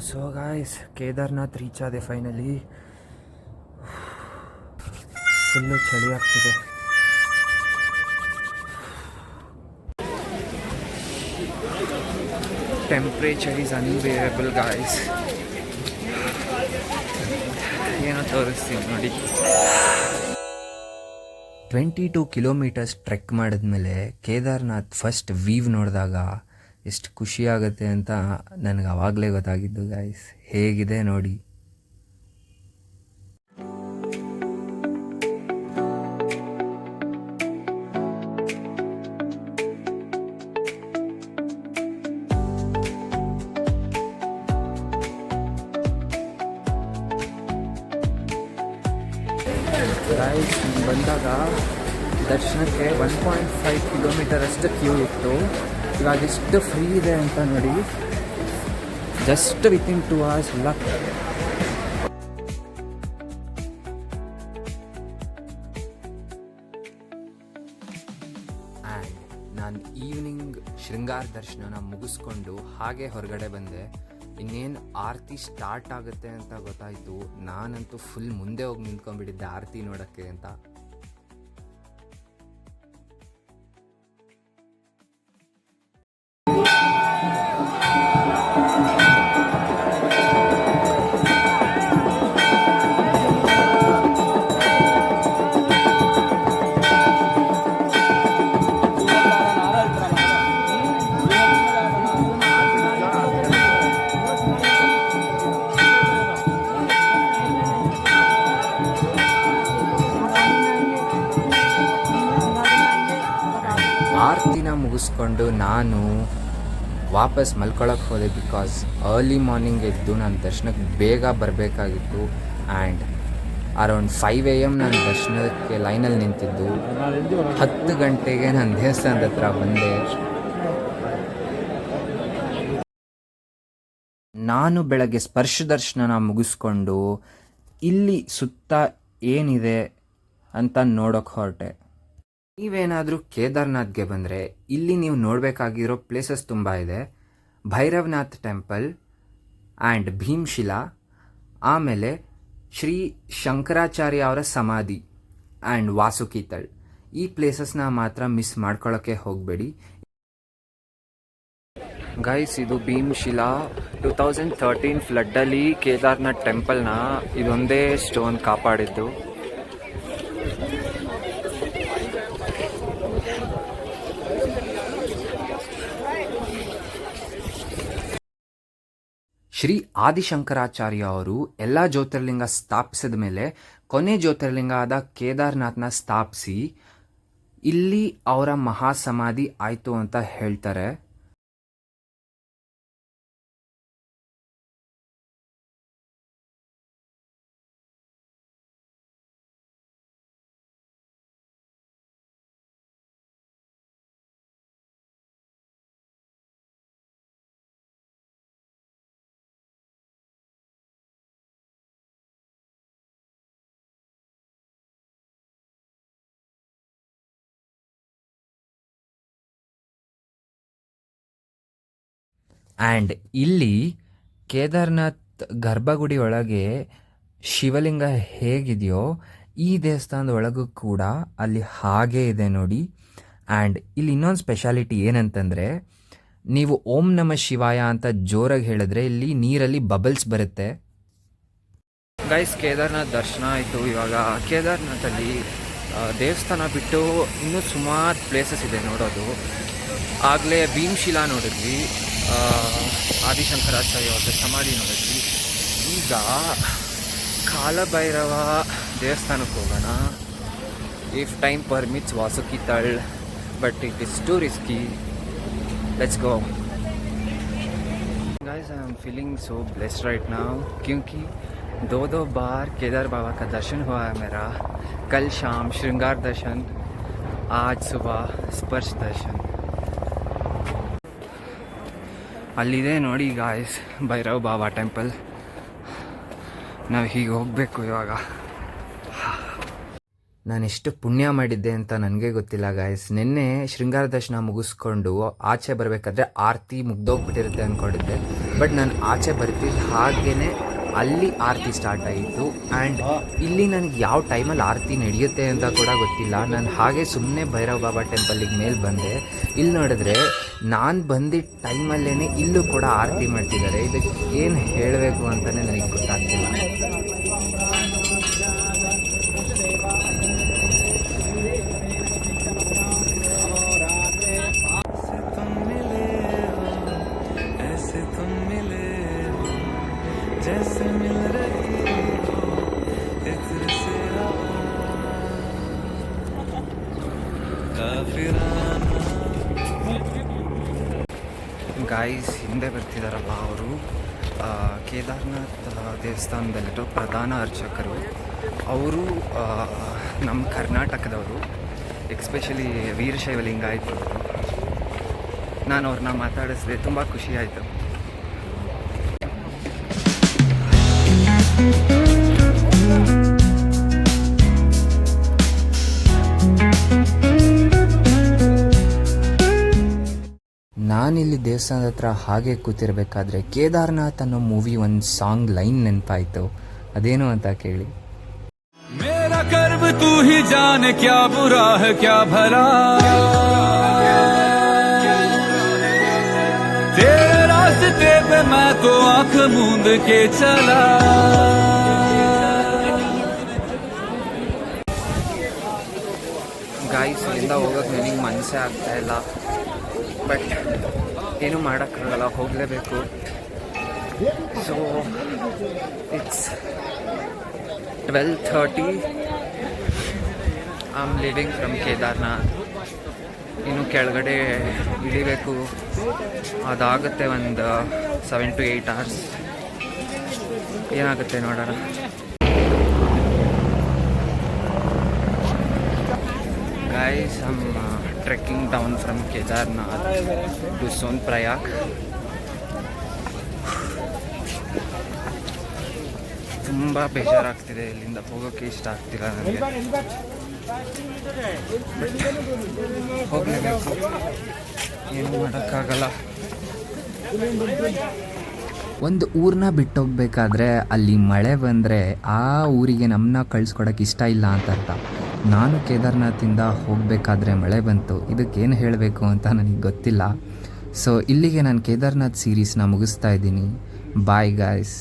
So guys Kedarnath reach ಆದೆ finally. Full ಚಳಿ ಆಗ್ತಿದೆ. Temperature is unbearable guys. ಏನೋ ತೋರಿಸ್ತೀನಿ ನೋಡಿ. 22 ಕಿಲೋಮೀಟರ್ಸ್ ಟ್ರೆಕ್ ಮಾಡಿದ್ಮೇಲೆ ಕೇದಾರ್ನಾಥ್ ಫಸ್ಟ್ ವೀವ್ ನೋಡಿದಾಗ ಎಷ್ಟು ಖುಷಿಯಾಗುತ್ತೆ ಅಂತ ನನಗೆ ಆವಾಗಲೇ ಗೊತ್ತಾಗಿದ್ದು ಗಾಯ್ಸ್. ಹೇಗಿದೆ ನೋಡಿ. ಗಾಯ್ಸ್ ಬಂದಾಗ ದರ್ಶನಕ್ಕೆ 1.5 ಕಿಲೋಮೀಟರ್ ಅಷ್ಟು ಕ್ಯೂ ಇತ್ತು. ಇವಾಗ ಎಷ್ಟು ಫ್ರೀ ಇದೆ ಅಂತ ನೋಡಿ. Just within 2 hours luck. And ನಾನು ಈವ್ನಿಂಗ್ ಶೃಂಗಾರ ದರ್ಶನನ ಮುಗಿಸ್ಕೊಂಡು ಹಾಗೆ ಹೊರಗಡೆ ಬಂದೆ. ಇನ್ನೇನು ಆರತಿ ಸ್ಟಾರ್ಟ್ ಆಗುತ್ತೆ ಅಂತ ಗೊತ್ತಾಯಿತು. ನಾನಂತೂ ಫುಲ್ ಮುಂದೆ ಹೋಗಿ ನಿಂತ್ಕೊಂಡ್ಬಿಟ್ಟಿದ್ದೆ ಆರತಿ ನೋಡೋಕ್ಕೆ ಅಂತ. ಆರತಿನ ಮುಗಿಸ್ಕೊಂಡು ನಾನು ವಾಪಸ್ ಮಲ್ಕೊಳಕ್ಕೆ ಹೋದೆ. ಬಿಕಾಸ್ ಅರ್ಲಿ ಮಾರ್ನಿಂಗ್ ಎದ್ದು ನಾನು ದರ್ಶನಕ್ಕೆ ಬೇಗ ಬರಬೇಕಾಗಿತ್ತು. ಆ್ಯಂಡ್ ಅರೌಂಡ್ 5 AM ನಾನು ದರ್ಶನಕ್ಕೆ ಲೈನಲ್ಲಿ ನಿಂತಿದ್ದು. 10 ಗಂಟೆಗೆ ನಾನು ದೇವಸ್ಥಾನದ ಹತ್ರ ಬಂದೆ. ನಾನು ಬೆಳಗ್ಗೆ ಸ್ಪರ್ಶ ದರ್ಶನನ ಮುಗಿಸ್ಕೊಂಡು ಇಲ್ಲಿ ಸುತ್ತ ಏನಿದೆ ಅಂತ ನೋಡೋಕ್ಕೆ ಹೊರಟೆ. ನೀವೇನಾದರೂ ಕೇದಾರ್ನಾಥ್ಗೆ ಬಂದರೆ ಇಲ್ಲಿ ನೀವು ನೋಡಬೇಕಾಗಿರೋ ಪ್ಲೇಸಸ್ ತುಂಬ ಇದೆ. ಭೈರವನಾಥ್ ಟೆಂಪಲ್ ಆ್ಯಂಡ್ ಭೀಮ್ಶಿಲಾ, ಆಮೇಲೆ ಶ್ರೀ ಶಂಕರಾಚಾರ್ಯ ಅವರ ಸಮಾಧಿ ಆ್ಯಂಡ್ ವಾಸುಕಿತಳ್. ಈ ಪ್ಲೇಸಸ್ನ ಮಾತ್ರ ಮಿಸ್ ಮಾಡ್ಕೊಳ್ಳೋಕ್ಕೆ ಹೋಗಬೇಡಿ ಗೈಸ್. ಇದು ಭೀಮ್ಶಿಲಾ 2013 ಫ್ಲಡ್ಡಲ್ಲಿ ಕೇದಾರ್ನಾಥ್ ಟೆಂಪಲ್ನ ಇದೊಂದೇ ಸ್ಟೋನ್ ಕಾಪಾಡಿದ್ದು. ಶ್ರೀ ಆದಿಶಂಕರಾಚಾರ್ಯ ಅವರು ಎಲ್ಲ ಜ್ಯೋತಿರ್ಲಿಂಗ ಸ್ಥಾಪಿಸಿದ ಮೇಲೆ ಕೊನೆ ಜ್ಯೋತಿರ್ಲಿಂಗ ಆದ ಕೇದಾರ್ನಾಥ್ನ ಸ್ಥಾಪಿಸಿ ಇಲ್ಲಿ ಅವರ ಮಹಾಸಮಾಧಿ ಆಯಿತು ಅಂತ ಹೇಳ್ತಾರೆ. ಆ್ಯಂಡ್ ಇಲ್ಲಿ ಕೇದಾರ್ನಾಥ್ ಗರ್ಭಗುಡಿ ಒಳಗೆ ಶಿವಲಿಂಗ ಹೇಗಿದೆಯೋ ಈ ದೇವಸ್ಥಾನದ ಒಳಗೂ ಕೂಡ ಅಲ್ಲಿ ಹಾಗೇ ಇದೆ ನೋಡಿ. ಆ್ಯಂಡ್ ಇಲ್ಲಿ ಇನ್ನೊಂದು ಸ್ಪೆಷಾಲಿಟಿ ಏನಂತಂದರೆ, ನೀವು ಓಂ ನಮಃ ಶಿವಾಯ ಅಂತ ಜೋರಾಗಿ ಹೇಳಿದ್ರೆ ಇಲ್ಲಿ ನೀರಲ್ಲಿ ಬಬಲ್ಸ್ ಬರುತ್ತೆ. ಗೈಸ್ ಕೇದಾರ್ನಾಥ್ ದರ್ಶನ ಆಯಿತು. ಇವಾಗ ಕೇದಾರ್ನಾಥಲ್ಲಿ ದೇವಸ್ಥಾನ ಬಿಟ್ಟು ಇನ್ನೂ ಸುಮಾರು ಪ್ಲೇಸಸ್ ಇದೆ ನೋಡೋದು. ಆಗಲೇ ಭೀಮ್ಶಿಲಾ ನೋಡಿದ್ವಿ, ಆದಿಶಂಕರಾಚಾರ್ಯ ಅವ್ರ ಸಮಾಧಿ ನೋಡಿದ್ವಿ. ಈಗ ಕಾಲಭೈರವ ದೇವಸ್ಥಾನಕ್ಕೆ ಹೋಗೋಣ. If time permits Vasukital, but it is too risky. Let's go guys. I am feeling so blessed right now क्योंकि 2 बार केदार बाबा का दर्शन हुआ है मेरा. कल शाम श्रृंगार दर्शन, आज सुबह स्पर्श दर्शन. ಅಲ್ಲಿದೆ ನೋಡಿ ಗಾಯ್ಸ್ ಭೈರವ್ ಬಾಬಾ ಟೆಂಪಲ್. ನಾವು ಹೀಗೆ ಹೋಗಬೇಕು ಇವಾಗ. ನಾನೆಷ್ಟು ಪುಣ್ಯ ಮಾಡಿದ್ದೆ ಅಂತ ನನಗೆ ಗೊತ್ತಿಲ್ಲ ಗಾಯ್ಸ್. ನಿನ್ನೆ ಶೃಂಗಾರ ದರ್ಶನ ಮುಗಿಸ್ಕೊಂಡು ಆಚೆ ಬರಬೇಕಾದ್ರೆ ಆರತಿ ಮುಗ್ದೋಗ್ಬಿಟ್ಟಿರುತ್ತೆ ಅಂದ್ಕೊಂಡಿದ್ದೆ. ಬಟ್ ನಾನು ಆಚೆ ಬರ್ತಿದ್ದ ಹಾಗೇ ಅಲ್ಲಿ ಆರತಿ ಸ್ಟಾರ್ಟ್ ಆಯಿತು. ಆ್ಯಂಡ್ ಇಲ್ಲಿ ನನಗೆ ಯಾವ ಟೈಮಲ್ಲಿ ಆರತಿ ನಡೆಯುತ್ತೆ ಅಂತ ಕೂಡ ಗೊತ್ತಿಲ್ಲ. ನಾನು ಹಾಗೆ ಸುಮ್ಮನೆ ಭೈರವ್ ಬಾಬಾ ಟೆಂಪಲ್ಲಿಗೆ ಮೇಲೆ ಬಂದೆ. ಇಲ್ಲಿ ನೋಡಿದ್ರೆ ನಾನು ಬಂದಿದ್ದ ಟೈಮಲ್ಲೇ ಇಲ್ಲೂ ಕೂಡ ಆರತಿ ಮಾಡ್ತಿದ್ದಾರೆ. ಇದಕ್ಕೆ ಏನು ಹೇಳಬೇಕು ಅಂತಲೇ ನನಗೆ ಗೊತ್ತಾಗ್ತಿಲ್ಲ. ಗಾಯ್ಸ್, ಹಿಂದೆ ಬರ್ತಿದ್ದಾರಲ್ಲ ಅವರು ಕೇದಾರ್ನಾಥ್ ದೇವಸ್ಥಾನದಲ್ಲಿರೋ ಪ್ರಧಾನ ಅರ್ಚಕರು. ಅವರು ನಮ್ಮ ಕರ್ನಾಟಕದವರು, ಎಕ್ಸ್ಪೆಷಲಿ ವೀರಶೈವ ಲಿಂಗಾಯತರು. ನಾನು ಅವ್ರನ್ನ ಮಾತಾಡಿಸಿದೆ, ತುಂಬ ಖುಷಿ ಆಯಿತು. ನಾನಿಲ್ಲಿ ದೇವಸ್ಥಾನದ ಹತ್ರ ಹಾಗೆ ಕೂತಿರ್ಬೇಕಾದ್ರೆ ಕೇದಾರ್ನಾಥ್ ಅನ್ನೋ ಮೂವಿ ಒಂದು ಸಾಂಗ್ ಲೈನ್ ನೆನಪಾಯಿತು. ಅದೇನು ಅಂತ ಕೇಳಿ. ಮೇರಾ ಕರ್ಮ ತೂ ಹಿ ಜಾನೆ ಕ್ಯಾ ಬುರಾ ಹೈ ಕ್ಯಾ ಭಲಾ, ತೇರೆ ರಾಸ್ತೆ ಪೆ ಮೈ ತೋ ಆಂಖ್ ಮೂಂದ್ ಕೆ ಚಲಾ. ಗಾಯ್ಸ್, ಇಲ್ಲಿಂದ ಹೋಗೋಕೆ ನನಗೆ ಮನಸ್ಸೇ ಆಗ್ತಾ ಇಲ್ಲ. ಬಟ್ ಏನೂ ಮಾಡೋಕ್ಕಾಗಲ್ಲ, ಹೋಗಲೇಬೇಕು. So it's 12:30. I am leaving from Kedarnath. ಇನ್ನು ಕೆಳಗಡೆ ಇಳಿಬೇಕು, ಅದಾಗುತ್ತೆ ಒಂದು 7 to 8 hours. ಏನಾಗುತ್ತೆ ನೋಡೋಣ. Guys, I'm trekking down from Kedarnath to Sonprayag. ತುಂಬ ಬೇಜಾರಾಗ್ತಿದೆ, ಇಲ್ಲಿಂದ ಹೋಗೋಕ್ಕೆ ಇಷ್ಟ ಆಗ್ತಿಲ್ಲ ನನಗೆ. ಹೋಗಲೇಬೇಕು, ಏನು ಮಾಡೋಕ್ಕಾಗಲ್ಲ. ಒಂದು ಊರನ್ನ ಬಿಟ್ಟೋಗ್ಬೇಕಾದ್ರೆ ಅಲ್ಲಿ ಮಳೆ ಬಂದರೆ ಆ ಊರಿಗೆ ನಮ್ಮನ್ನ ಕಳಿಸ್ಕೊಡೋಕೆ ಇಷ್ಟ ಇಲ್ಲ ಅಂತ ಅರ್ಥ. ನಾನು ಕೇದಾರ್ನಾಥಿಂದ ಹೋಗಬೇಕಾದ್ರೆ ಮಳೆ ಬಂತು. ಇದಕ್ಕೇನು ಹೇಳಬೇಕು ಅಂತ ನನಗೆ ಗೊತ್ತಿಲ್ಲ. ಸೊ ಇಲ್ಲಿಗೆ ನಾನು ಕೇದಾರ್ನಾಥ್ ಸೀರೀಸ್ನ ಮುಗಿಸ್ತಾ ಇದ್ದೀನಿ. Bye guys.